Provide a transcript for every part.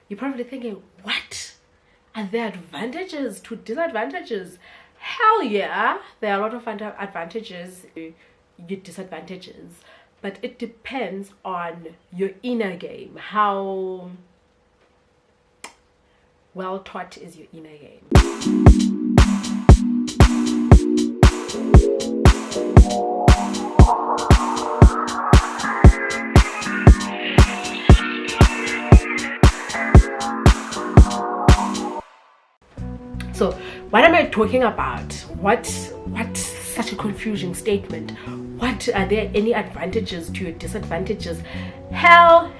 You're probably thinking, what? Are there advantages to disadvantages? Hell yeah, there are a lot of advantages, disadvantages, but it depends on your inner game. How well taught is your inner game? So what am I talking about? What's such a confusing statement? What are there any advantages to your disadvantages? Hell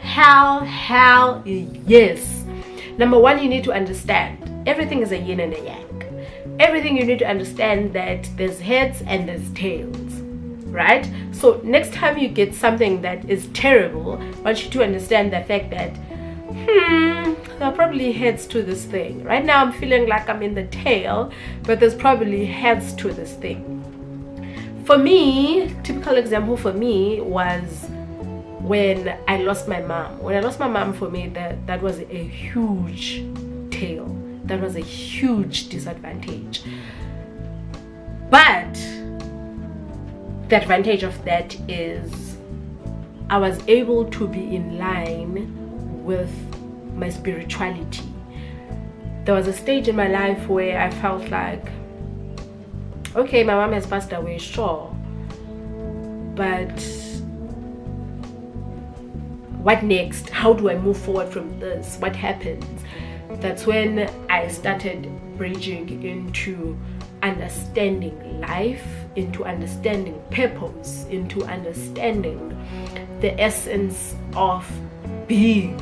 yes. Number one, you need to understand everything is a yin and a yang. Everything you need to understand that there's heads and there's tails, right? So next time you get something that is terrible, I want you to understand the fact that there are probably heads to this thing. Right now I'm feeling like I'm in the tail, but there's probably heads to this thing. For me, typical example for me was when I lost my mom. When I lost my mom, for me, that was a huge tail. That was a huge disadvantage. But the advantage of that is I was able to be in line with my spirituality. There was a stage in my life where I felt like, okay, my mom has passed away, sure, but what next? How do I move forward from this? What happens? That's when I started bridging into understanding life, into understanding purpose, into understanding the essence of being,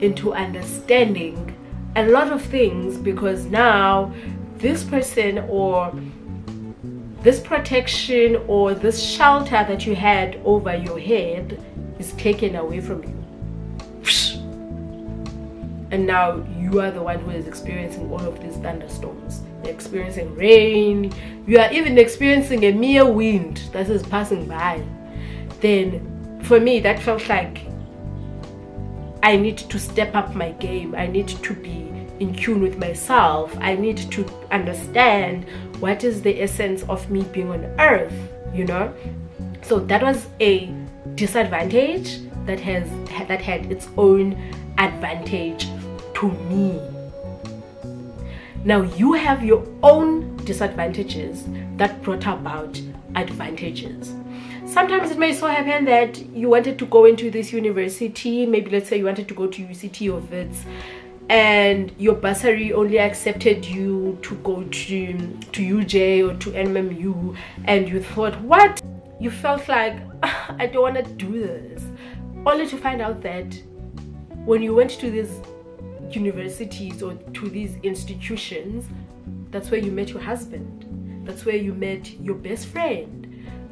into understanding a lot of things, because now this person or this protection or this shelter that you had over your head is taken away from you. And now you are the one who is experiencing all of these thunderstorms. You're experiencing rain. You are even experiencing a mere wind that is passing by. Then for me, that felt like I need to step up my game. I need to be in tune with myself. I need to understand what is the essence of me being on earth, you know? So that was a disadvantage that had its own advantage to me. Now you have your own disadvantages that brought about advantages. Sometimes it may so happen that you wanted to go into this university, maybe let's say you wanted to go to UCT or WITS, and your bursary only accepted you to go to UJ or to NMU, and you thought, what? You felt like, I don't want to do this. Only to find out that when you went to these universities or to these institutions, that's where you met your husband. That's where you met your best friend.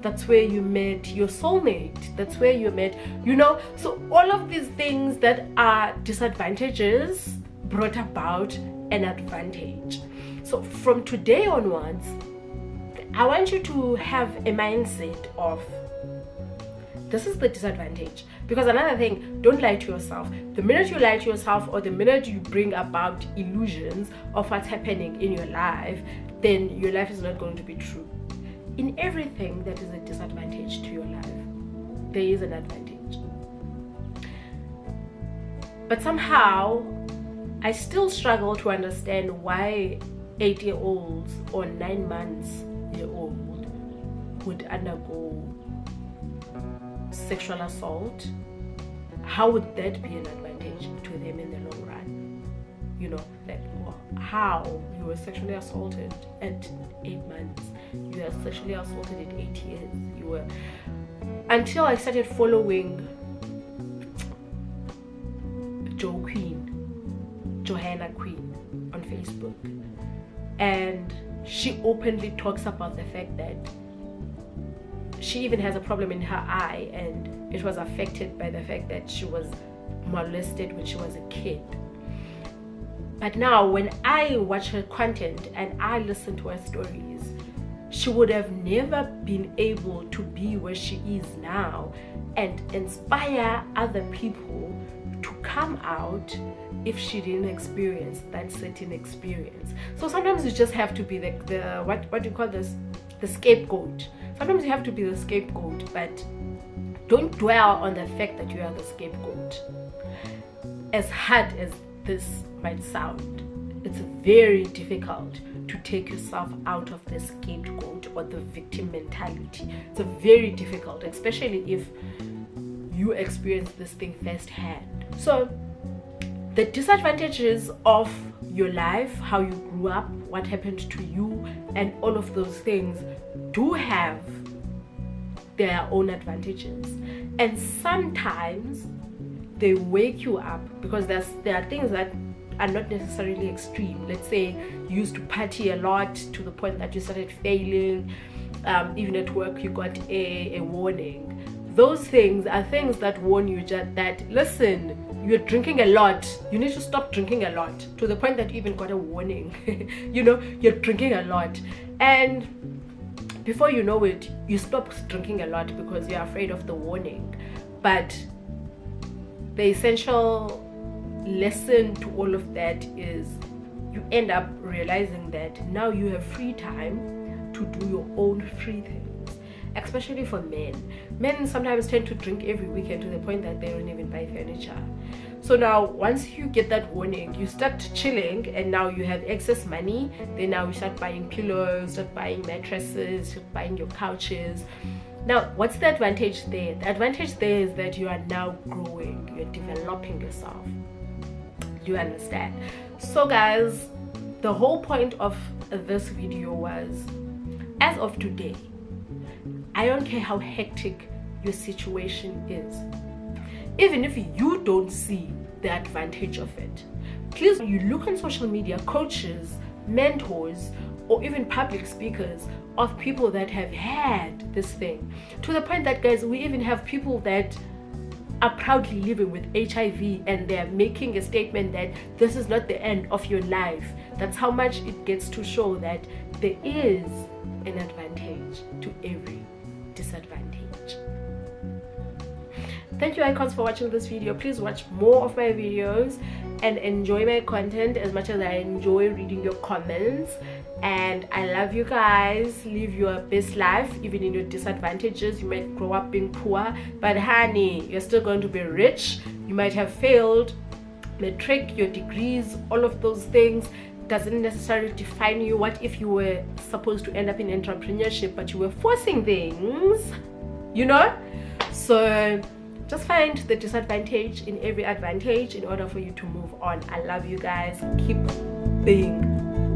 That's where you met your soulmate. That's where you met, you know. So all of these things that are disadvantages brought about an advantage. So from today onwards, I want you to have a mindset of, this is the disadvantage. Because another thing, don't lie to yourself. The minute you lie to yourself, or the minute you bring about illusions of what's happening in your life, then your life is not going to be true. In everything that is a disadvantage to your life, there is an advantage. But somehow, I still struggle to understand why 8-year-olds or 9-month-old would undergo sexual assault. How would that be an advantage to them in the long run? You know, like how you were sexually assaulted at 8 months, you were sexually assaulted at 8 years, you were, until I started following Johanna Queen on Facebook, and she openly talks about the fact that she even has a problem in her eye, and it was affected by the fact that she was molested when she was a kid. But now when I watch her content and I listen to her stories, she would have never been able to be where she is now and inspire other people to come out if she didn't experience that certain experience. So sometimes you just have to be the what do you call this, the scapegoat. Sometimes you have to be the scapegoat, but don't dwell on the fact that you are the scapegoat. As hard as this might sound, it's very difficult to take yourself out of the scapegoat or the victim mentality. It's very difficult, especially if you experience this thing firsthand. So the disadvantages of your life, how you grew up, what happened to you, and all of those things do have their own advantages. And sometimes they wake you up, because there are things that are not necessarily extreme. Let's say you used to party a lot to the point that you started failing. Even at work you got a warning. Those things are things that warn you that listen, you're drinking a lot, you need to stop drinking a lot, to the point that you even got a warning. You're drinking a lot, and before you know it, you stop drinking a lot because you're afraid of the warning. But the essential lesson to all of that is you end up realizing that now you have free time to do your own free things, especially for men. Men sometimes tend to drink every weekend to the point that they don't even buy furniture. So now once you get that warning, you start chilling, and now you have excess money. Then now you start buying pillows, start buying mattresses, start buying your couches. Now what's the advantage there? The advantage there is that you are now growing, you're developing yourself. You understand? So guys, the whole point of this video was, as of today, I don't care how hectic your situation is, even if you don't see the advantage of it, please, you look on social media, coaches, mentors, or even public speakers of people that have had this thing, to the point that, guys, we even have people that are proudly living with HIV, and they're making a statement that this is not the end of your life. That's how much it gets to show that there is an advantage to every disadvantage. Thank you, icons, for watching this video. Please watch more of my videos and enjoy my content as much as I enjoy reading your comments. And I love you guys. Live your best life, even in your disadvantages. You might grow up being poor, but honey, you're still going to be rich. You might have failed matric, your degrees, all of those things doesn't necessarily define you. What if you were supposed to end up in entrepreneurship, but you were forcing things, So just find the disadvantage in every advantage in order for you to move on. I love you guys. Keep being